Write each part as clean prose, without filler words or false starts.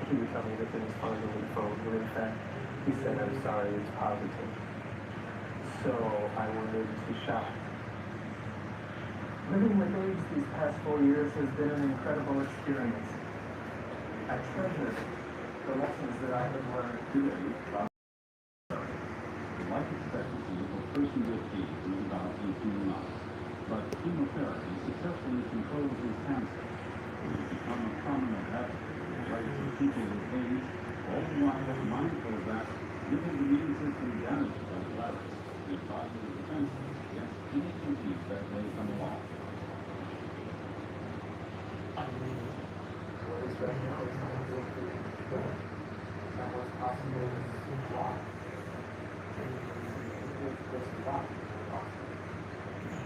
he would tell me everything was fine over the phone, when in fact, he said, I'm sorry, it's positive. So I wanted to shop. Living with AIDS these past 4 years has been an incredible experience. I treasure the lessons that I have learned. Life expectancy of a person with AIDS is about 18 months, but chemotherapy successfully controls his cancer. He has become a prominent advocate for the rights of people with AIDS, all the while mindful that with his immune system damaged by the virus, his body is defenseless against any disease that may come along. What is recognized and what's possible is why.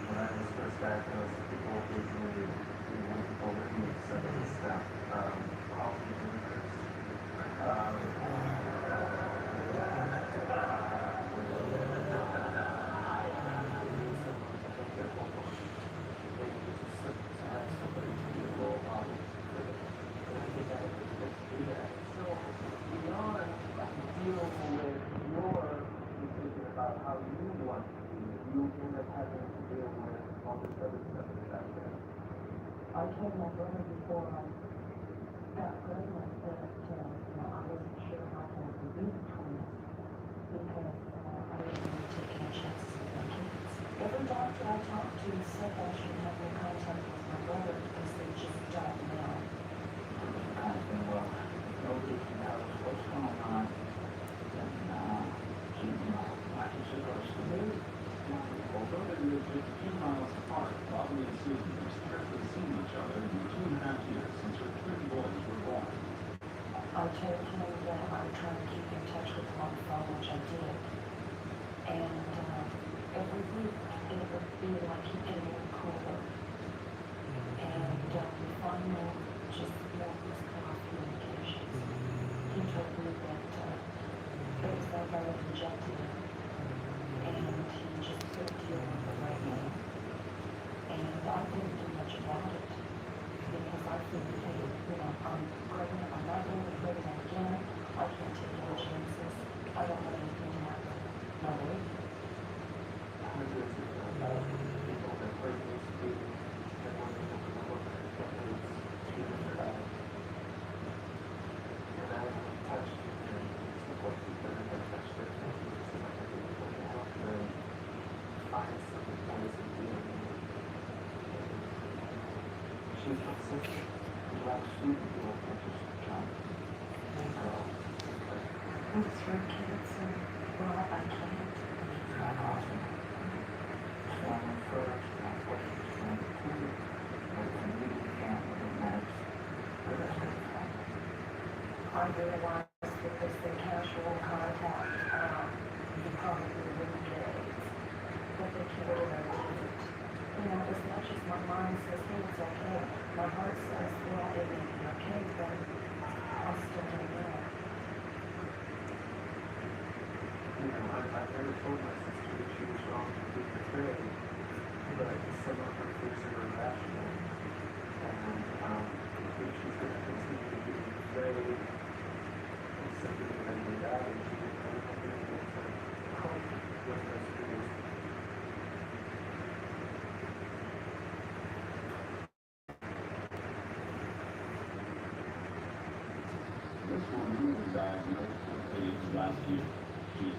When I was first diagnosed, people usually overeat some of the stuff, coffee drinkers. About how you want to be, you end up having to deal with all this other stuff that's out there. I told my brother before I got pregnant that I wasn't sure how things would be between us because I didn't want to take any chances with my kids. Every doctor I talked to said I should have no contact with my brother because they just don't know. Kind of thing, well, nobody can know what's going on. Although they live just a few miles apart, Bobby and Susan have scarcely seen each other in the 2.5 years since her twin boys were born. I told him that I would try to keep in touch with him on the phone, which I did. And every week it would be like he'd get a little cooler. And we finally just let this cut off communications. He told me that it was like I was injected him. And he just couldn't deal with it right now. And I couldn't do much about it because I figured, hey, I'm pregnant, I'm not going to be pregnant again, I can't take any chances, I don't want anything to happen. No way. Hundreds of people that break these speeds and want to look at what it's even about. And I touched and support people that have touched their faces. Find some ways of dealing with it. She's consistent. You absolutely do a purchase of John. With 3 kids, and well, I can't. It's not awesome. One first, not what she's trying to do. But it's a new family that matters. The rest of the family. I realized that this the casual contact, you probably wouldn't get AIDS. But they killed it and I didn't. As much as my mind says, hey, it's okay, my heart says, well, it may be okay, but I still don't know. I never told my sister that she was wrong to be afraid, but some of her fears are irrational. And if she's going to continue to be afraid, and simply because of that, and she didn't know how to cope with those fears. This woman was diagnosed with AIDS last year. She's